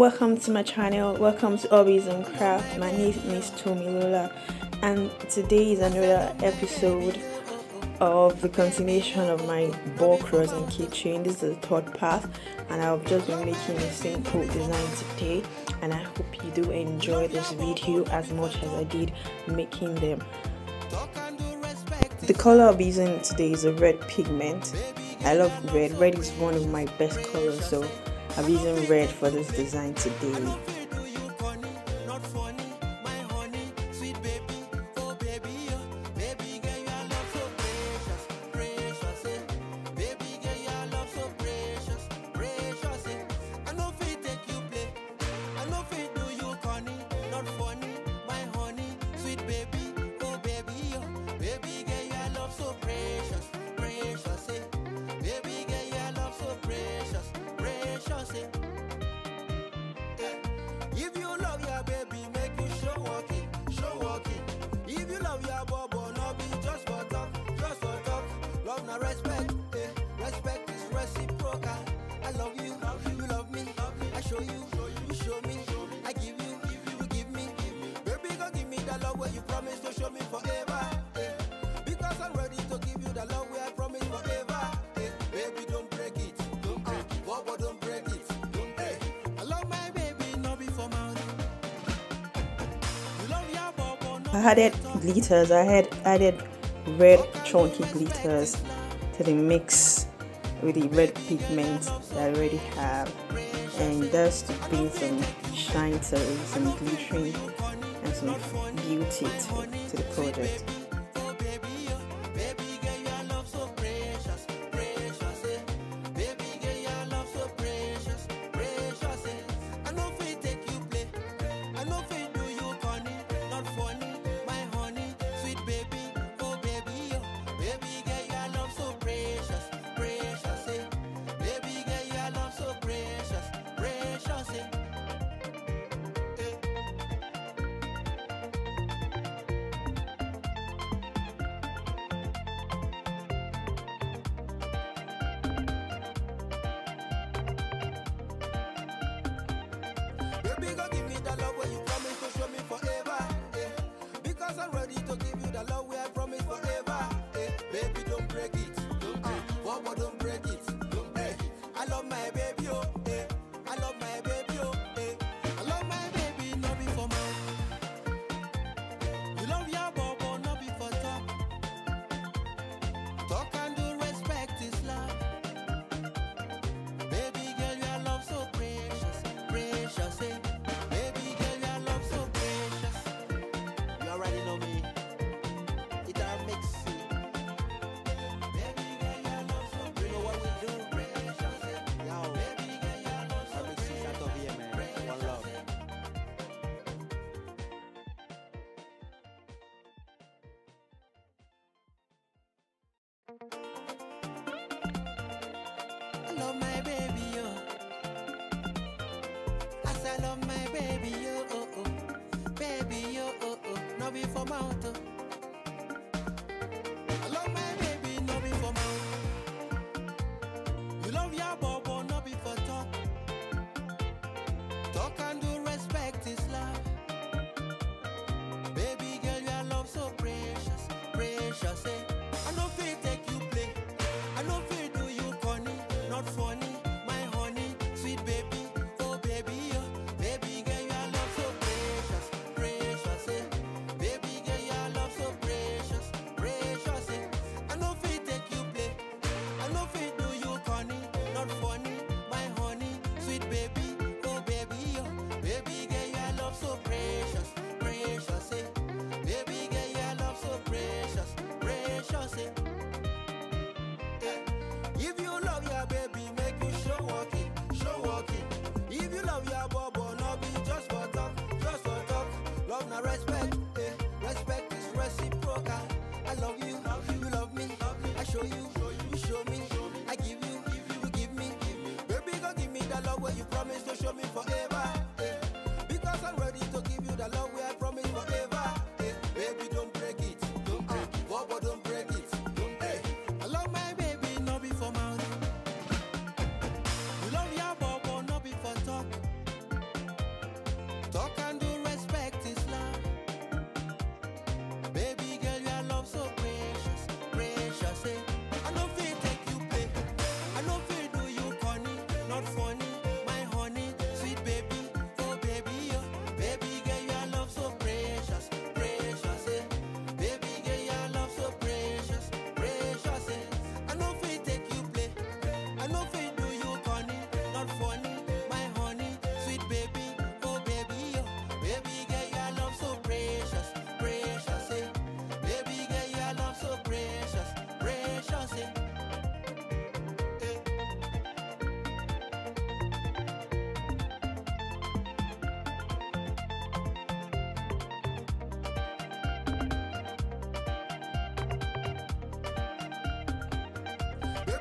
welcome to my channel. Welcome to Hobbies and Craft. My name is Tomilola, and today is another episode of the continuation of my bulk resin keychain. This is the third part, and I've just been making a simple design today, and I hope you do enjoy this video as much as I did making them. The color I'll be using today is a red pigment. I love red. Red is one of my best colors, so I'm using red for this design today. If you love your baby, make you show walking, show walking. If you love your bobo, no be just for talk, just for talk. Love na respect, respect is reciprocal. I love you, you love me. I show you, you show me. I give you, you give me. Baby, go give me the love where you promise to show me forever. Because I'm ready to give you the love where I promise forever. Baby, don't break it, bobo, don't break it. I love my baby, no be for mouth. You love your bobo, no. I added glitters. I had added red chunky glitters to the mix with the red pigment that I already have, and that's to bring some shine to it, some glittering and some beauty to the project. Baby, go give me the love where you promise to show me forever. Because I'm ready to give you the love where I promise forever. Baby, don't break it. Bobo, don't break it. I love my baby, oh. I love my baby, oh. I love my baby, no be for mine. You love your bobo, no be for talk. Talk and do respect is love. Baby girl, your love so precious, precious, Baby girl, your love so precious. You already know me. It all makes sense. Baby girl, your love so precious. You know what we do, precious, Yo, baby girl, your love so precious. Out of here, man. One love. I love my baby, yo. As I love my baby, yo, oh, oh. Baby, yo, oh, oh. No be for mouth, oh. I love my baby, no be for mouth. You love your bobo, no be for talk. Talk and do respect is love. Baby girl, your love so precious, precious, I know feel take you play. I know feel do you corny, not funny. My honey, sweet baby, oh baby, oh. Baby girl, your love so precious, precious, Baby girl, your love so precious, precious, I know feel take you play. I know feel do you corny, not funny. My honey, sweet baby, oh baby, oh. Baby girl, your love so precious, precious, Baby girl, your love so precious, precious, If you love your baby, make you show walking, show walking. If you love your bobo, no be just for talk, just for talk. Love na respect, respect is reciprocal. I love you, you love me. I show you, you show me. I give you, you give me. Baby, go give me the love where you promise to show me forever. Because I'm ready to give you the love where I promise forever. Baby, don't break it, bobo, don't break it. I love my baby, no be for mouth. You love your bobo, no be for talk.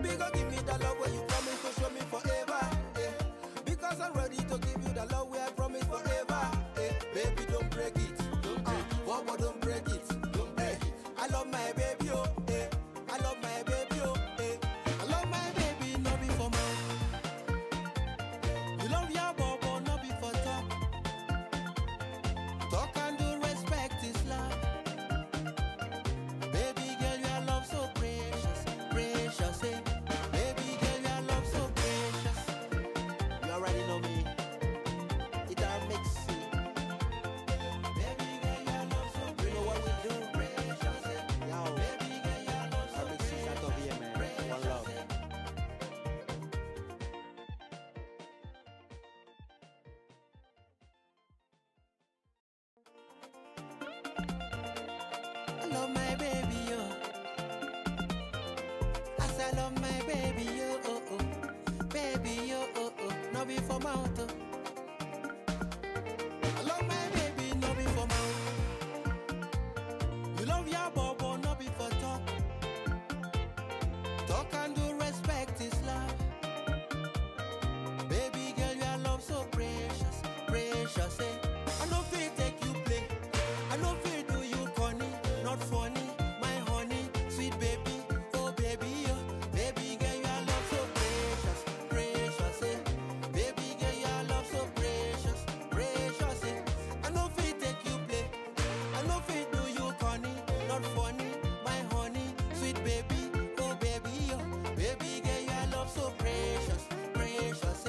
Baby, go give me the love where you promise to show me forever. Because I'm ready to give you the love where I promise forever. Baby, don't break it. Bobo, don't break it. I love my baby, oh. I love my baby, oh. I love my baby, no be for mouth. You love your bobo, no be for talk. Talk and do respect is love. Baby girl, your love so precious, precious, Baby girl, your love so precious. You already know me. It all makes sense. Baby girl, your love so precious. You know what we do? Precious, Yo, baby girl, your love so precious. Out of here, man. One love. I love my baby, yo. As I love my baby, yo, oh, oh. Baby, yo, oh, oh. No be for mouth, oh. I love my baby, no be for mouth. You love your bobo, no be for talk. Talk and do respect is love. Baby girl, your love so precious, precious, I know feel take you play. I know feel do you corny, not funny. My honey, sweet baby, oh baby, oh. Baby girl, your love so precious, precious, Baby girl, your love so precious, precious, I know feel take you play. I know feel do you corny, not funny. My honey, sweet baby, oh baby, oh. Baby girl, your love so precious, precious,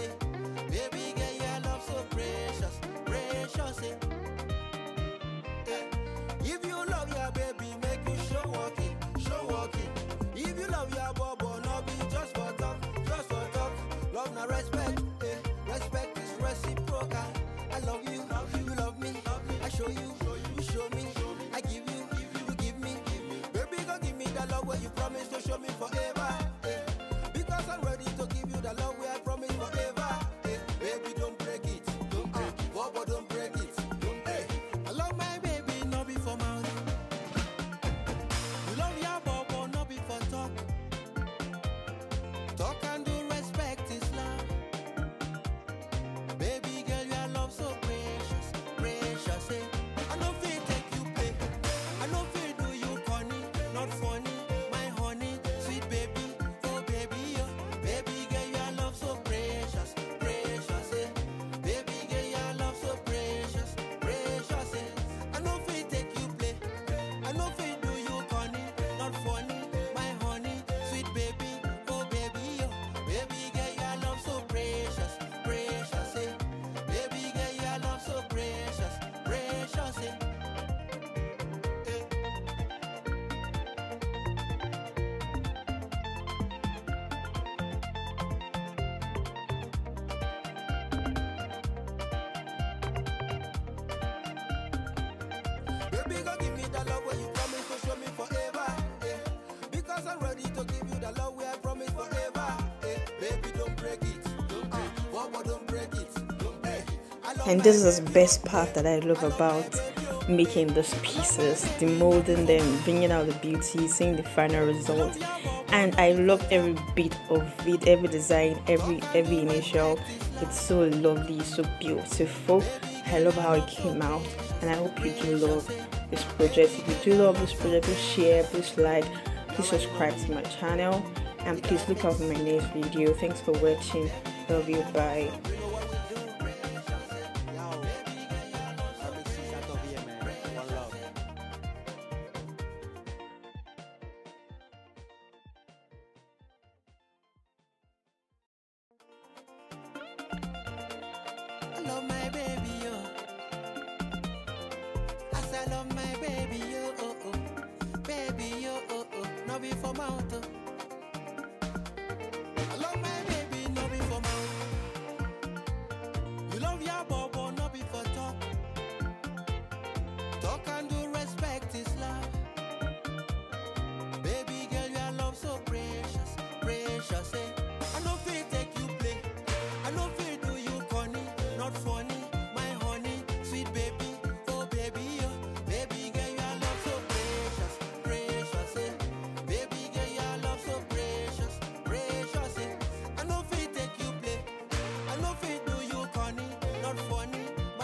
Baby girl, your love so precious, precious, If you love your baby, make you show walking, show walking. If you love your bobo, no be just for talk, just for talk. Love na respect, respect is reciprocal. I love you, you love me. I show you, you show me. I give you, you give me. Baby, go give me the love where you promise to show me forever. Because I'm ready to give you the love where I promise forever. Baby, don't break it, Bobo, don't break it. I love my baby, no be for mouth. You love your bobo, no be for talk. Talk and do respect is love. Baby girl, your love so precious, precious, I know feel take you play. I know feel do you corny, not funny. My honey, sweet baby, oh baby, oh. Baby girl, your love so precious, precious, Baby girl, your love so precious, precious, I know feel take you play. I know feel do you corny, not funny. My honey, sweet baby, oh baby, oh. Baby girl, your love so precious, precious, Baby girl, your love so precious, precious, Baby, go give me the love where you promise to show me forever. Because I'm ready to give you the love where I promise forever. Baby, don't break it. Bobo, don't break it. I love And my this is the baby, best part that I love about making these pieces, demolding them, bringing out the beauty, seeing the final result. And I love every bit of it, every design, every initial. It's so lovely, so beautiful. I love how it came out, and I hope you do love this project. If you do love this project, please share, please like, please subscribe to my channel, and please look out for my next video. Thanks for watching. Love you. Bye. I love my baby, yo. As I love my baby, yo, oh, oh. Baby, yo, oh, oh. No be for mouth, oh. I love my baby, no be for mouth. You love your boy.